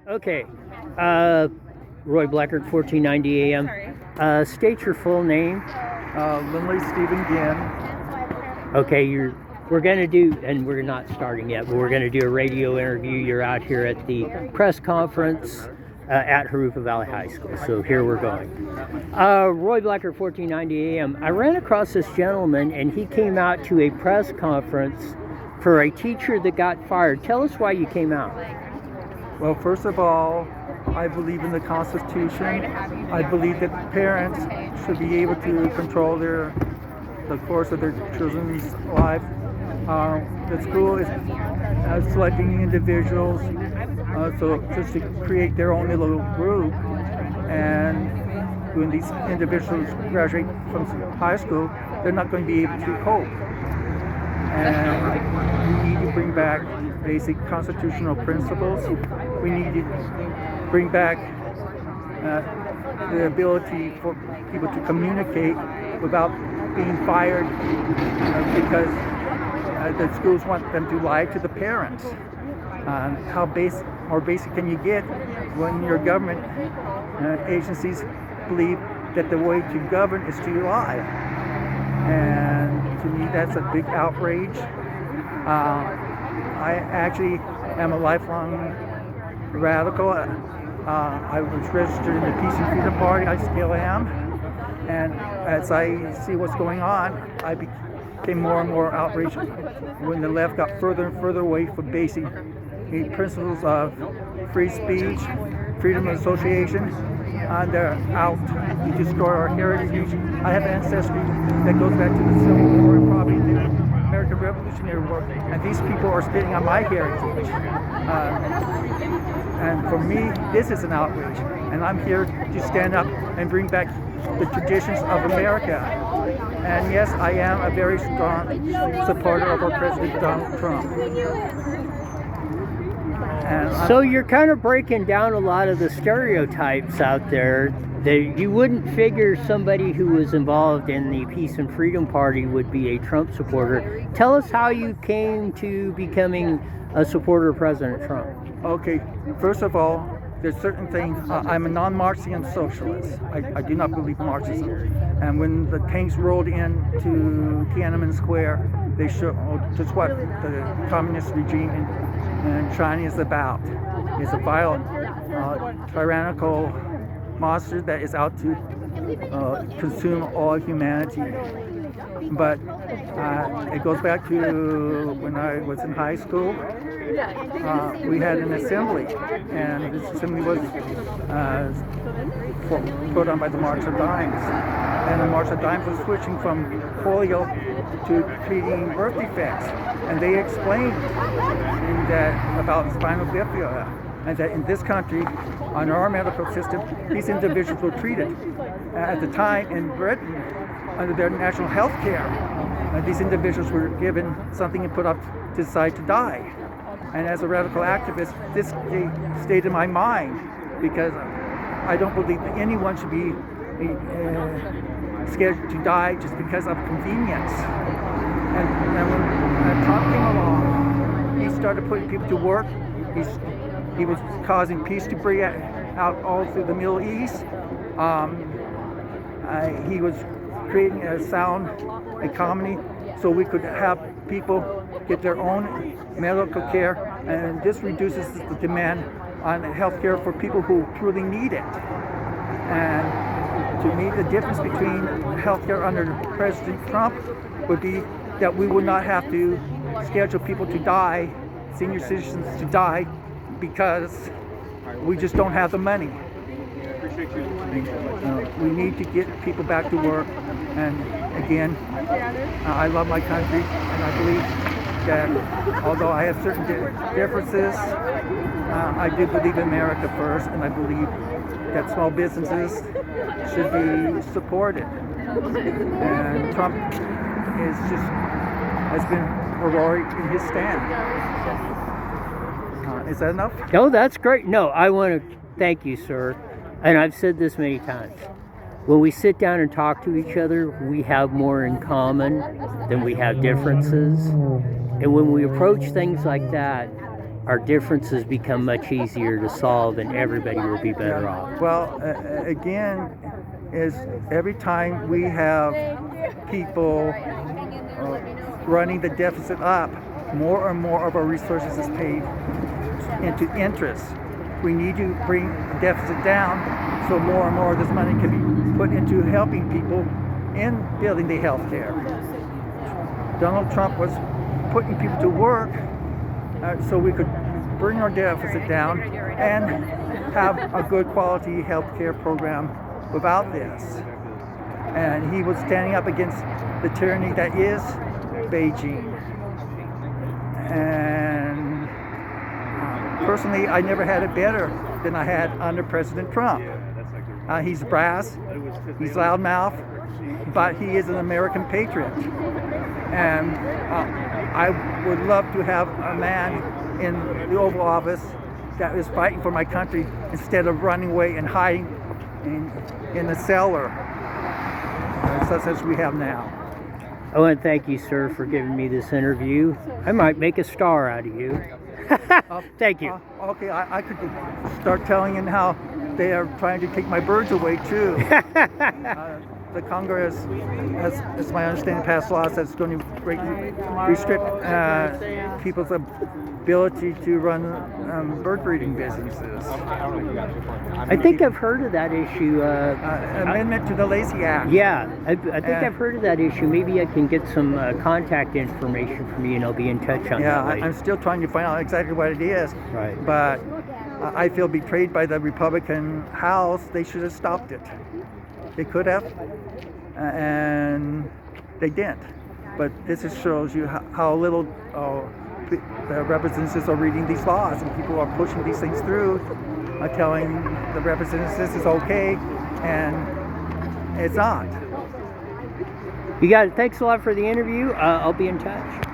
Okay. Roy Blackard, 1490 AM. State your full name. Lindley Stephen Ginn. Okay, we're going to do, and we're not starting yet, but we're going to do a radio interview. You're out here at the press conference at Jurupa Valley High School. So here we're going. Roy Blackard, 1490 AM. I ran across this gentleman, and he came out to a press conference for a teacher that got fired. Tell us why you came out. Well, first of all, I believe in the Constitution. I believe that parents should be able to control the course of their children's life. The school is selecting individuals so just to create their own little group, and when these individuals graduate from high school, they're not going to be able to cope. And we need to bring back basic constitutional principles. We need to bring back the ability for people to communicate without being fired because the schools want them to lie to the parents. How more basic can you get when your government agencies believe that the way to govern is to lie? And to me, that's a big outrage. I actually am a lifelong radical. I was registered in the Peace and Freedom Party. I still am. And as I see what's going on, I became more and more outraged when the left got further and further away from basic principles of free speech, freedom of association, and they're out to destroy our heritage. I have ancestry that goes back to the Civil War and probably the American Revolutionary War, and these people are spitting on my heritage. And for me, this is an outrage, and I'm here to stand up and bring back the traditions of America. And yes, I am a very strong supporter of our President Donald Trump. So you're kind of breaking down a lot of the stereotypes out there that you wouldn't figure somebody who was involved in the Peace and Freedom Party would be a Trump supporter. Tell us how you came to becoming a supporter of President Trump. Okay, first of all, there's certain things. I'm a non-Marxian socialist. I do not believe Marxism. And when the tanks rolled into Tiananmen Square, they showed just what the communist regime in China is about. It's a violent, tyrannical monster that is out to consume all humanity. But it goes back to when I was in high school. We had an assembly, and this assembly was put on by the March of Dimes. And the March of Dimes was switching from polio to treating birth defects. And they explained about spinal bifida, and that in this country, under our medical system, these individuals were treated. At the time in Britain, under their national health care, these individuals were given something and put up to decide to die. And as a radical activist, this stayed in my mind because I don't believe that anyone should be scared to die just because of convenience. And when Trump came along, he started putting people to work. He was causing peace to break out all through the Middle East. He was creating a sound economy so we could have people get their own medical care, and this reduces the demand on health care for people who truly need it. And to me, the difference between health care under President Trump would be that we would not have to schedule people to die, senior citizens to die, because we just don't have the money. We need to get people back to work, and again, I love my country, and I believe that although I have certain differences, I do believe in America first, and I believe that small businesses should be supported. And Trump has been heroic in his stand. Is that enough? No, that's great. No, I want to thank you, sir. And I've said this many times. When we sit down and talk to each other, we have more in common than we have differences. And when we approach things like that, our differences become much easier to solve, and everybody will be better off. Well, again, is every time we have people running the deficit up, more and more of our resources is paid into interest. We need to bring the deficit down so more and more of this money can be put into helping people in building the health care. Donald Trump was putting people to work so we could bring our deficit down and have a good quality health care program without this. And he was standing up against the tyranny that is Beijing. And personally, I never had it better than I had under President Trump. He's brass, he's loudmouth, but he is an American patriot. And I would love to have a man in the Oval Office that is fighting for my country instead of running away and hiding in the cellar, such as we have now. I want to thank you, sir, for giving me this interview. I might make a star out of you. Thank you. Okay, I could start telling him how they are trying to take my birds away, too. The Congress has, as my understanding, passed laws that's going to greatly restrict people's ability to run bird breeding businesses. I think I've heard of that issue. Amendment to the Lacey Act. Yeah, I think I've heard of that issue. Maybe I can get some contact information from you, and I'll be in touch on that later. I'm still trying to find out exactly what it is. Right. But I feel betrayed by the Republican House. They should have stopped it. They could have, and they didn't. But this just shows you how little the representatives are reading these laws, and people are pushing these things through, telling the representatives this is okay, and it's not. You got it. Thanks a lot for the interview. I'll be in touch.